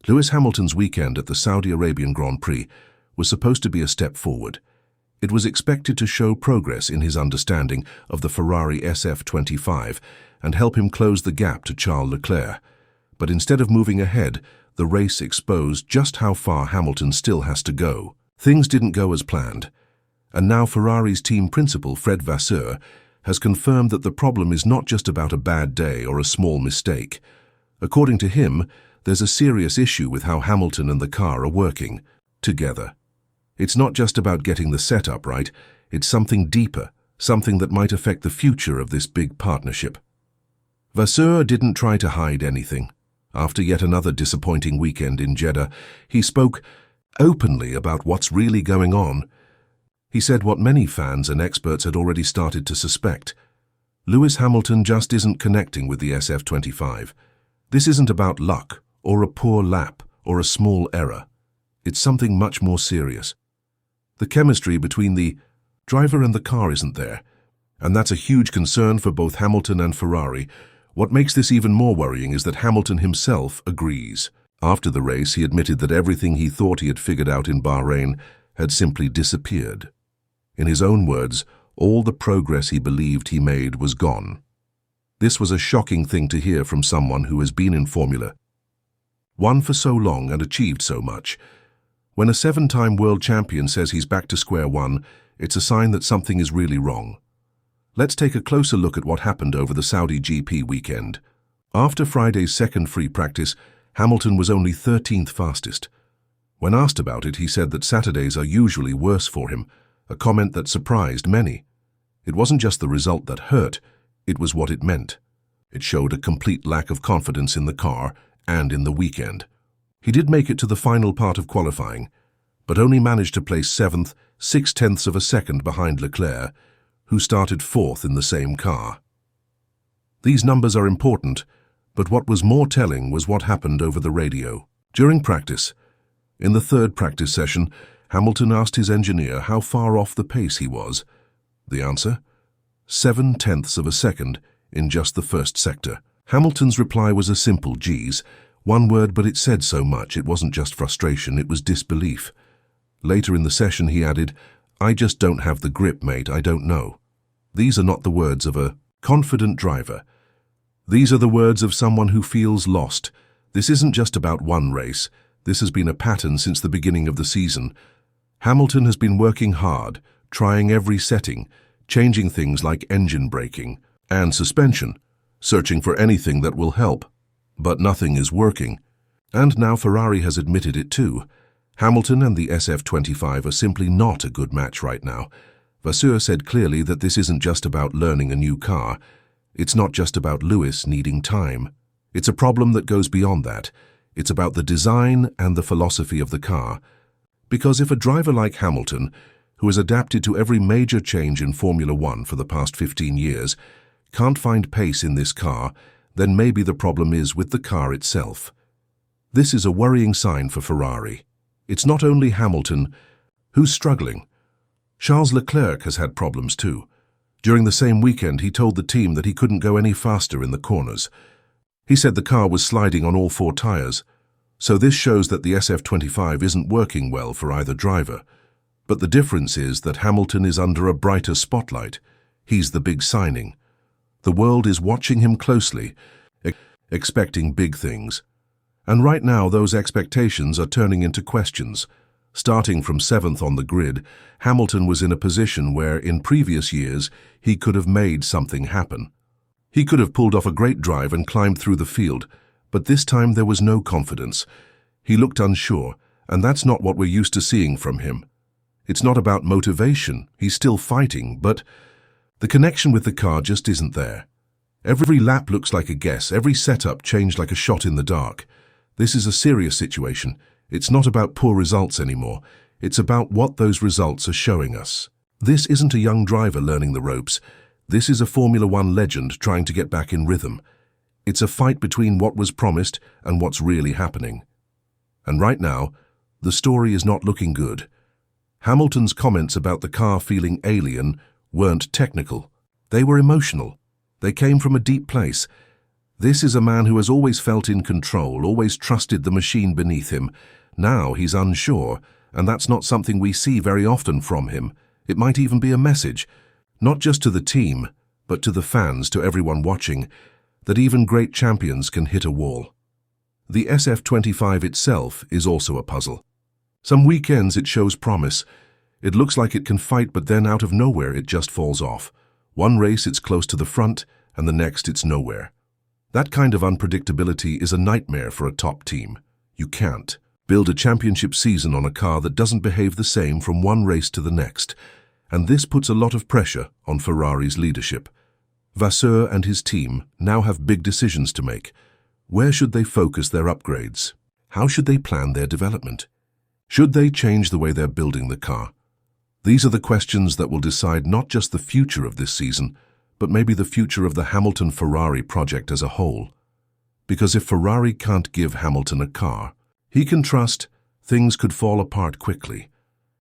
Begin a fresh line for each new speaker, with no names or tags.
Lewis Hamilton's weekend at the Saudi Arabian Grand Prix was supposed to be a step forward. It was expected to show progress in his understanding of the Ferrari SF25 and help him close the gap to Charles Leclerc. But instead of moving ahead, the race exposed just how far Hamilton still has to go. Things didn't go as planned. And now Ferrari's team principal, Vasseur, has confirmed that the problem is not just about a bad day or a small mistake. According to him, there's a serious issue with how Hamilton and the car are working together. It's not just about getting the setup right, it's something deeper, something that might affect the future of this big partnership. Vasseur didn't try to hide anything. After yet another disappointing weekend in Jeddah, he spoke openly about what's really going on. He said what many fans and experts had already started to suspect. Lewis Hamilton just isn't connecting with the SF25. This isn't about luck, or a poor lap, or a small error. It's something much more serious. The chemistry between the driver and the car isn't there, and that's a huge concern for both Hamilton and Ferrari. What makes this even more worrying is that Hamilton himself agrees. After the race, he admitted that everything he thought he had figured out in Bahrain had simply disappeared. In his own words, all the progress he believed he made was gone. This was a shocking thing to hear from someone who has been in Formula One for so long and achieved so much. When a 7-time world champion says he's back to square one, it's a sign that something is really wrong. Let's take a closer look at what happened over the Saudi GP weekend. After Friday's second free practice, Hamilton was only 13th fastest. When asked about it, he said that Saturdays are usually worse for him, a comment that surprised many. It wasn't just the result that hurt, it was what it meant. It showed a complete lack of confidence in the car and in the weekend. He did make it to the final part of qualifying, but only managed to place 7th, 6/10 of a second behind Leclerc, who started 4th in the same car. These numbers are important, but what was more telling was what happened over the radio. During practice, in the third practice session, Hamilton asked his engineer how far off the pace he was. The answer? 7/10 of a second in just the first sector. Hamilton's reply was a simple geez. One word, but it said so much. It wasn't just frustration, it was disbelief. Later in the session he added, "I just don't have the grip, mate, I don't know." These are not the words of a confident driver. These are the words of someone who feels lost. This isn't just about one race. This has been a pattern since the beginning of the season. Hamilton has been working hard, trying every setting, changing things like engine braking and suspension, searching for anything that will help. But nothing is working. And now Ferrari has admitted it too. Hamilton and the SF25 are simply not a good match right now. Vasseur said clearly that this isn't just about learning a new car. It's not just about Lewis needing time. It's a problem that goes beyond that. It's about the design and the philosophy of the car. Because if a driver like Hamilton, who has adapted to every major change in Formula One for the past 15 years, can't find pace in this car, then maybe the problem is with the car itself. This is a worrying sign for Ferrari. It's not only Hamilton who's struggling. Charles Leclerc has had problems too. During the same weekend, he told the team that he couldn't go any faster in the corners. He said the car was sliding on all 4 tires. So this shows that the SF25 isn't working well for either driver. But the difference is that Hamilton is under a brighter spotlight. He's the big signing. The world is watching him closely, expecting big things. And right now, those expectations are turning into questions. Starting from 7th on the grid, Hamilton was in a position where, in previous years, he could have made something happen. He could have pulled off a great drive and climbed through the field, but this time there was no confidence. He looked unsure, and that's not what we're used to seeing from him. It's not about motivation, he's still fighting, but the connection with the car just isn't there. Every lap looks like a guess, every setup changed like a shot in the dark. This is a serious situation. It's not about poor results anymore. It's about what those results are showing us. This isn't a young driver learning the ropes. This is a Formula One legend trying to get back in rhythm. It's a fight between what was promised and what's really happening. And right now, the story is not looking good. Hamilton's comments about the car feeling alien weren't technical. They were emotional. They came from a deep place. This is a man who has always felt in control, always trusted the machine beneath him. Now he's unsure, and that's not something we see very often from him. It might even be a message, not just to the team, but to the fans, to everyone watching, that even great champions can hit a wall. The SF25 itself is also a puzzle. Some weekends it shows promise. It looks like it can fight, but then out of nowhere it just falls off. One race it's close to the front, and the next it's nowhere. That kind of unpredictability is a nightmare for a top team. You can't build a championship season on a car that doesn't behave the same from one race to the next, and this puts a lot of pressure on Ferrari's leadership. Vasseur and his team now have big decisions to make. Where should they focus their upgrades? How should they plan their development? Should they change the way they're building the car? These are the questions that will decide not just the future of this season, but maybe the future of the Hamilton-Ferrari project as a whole. Because if Ferrari can't give Hamilton a car he can trust, things could fall apart quickly.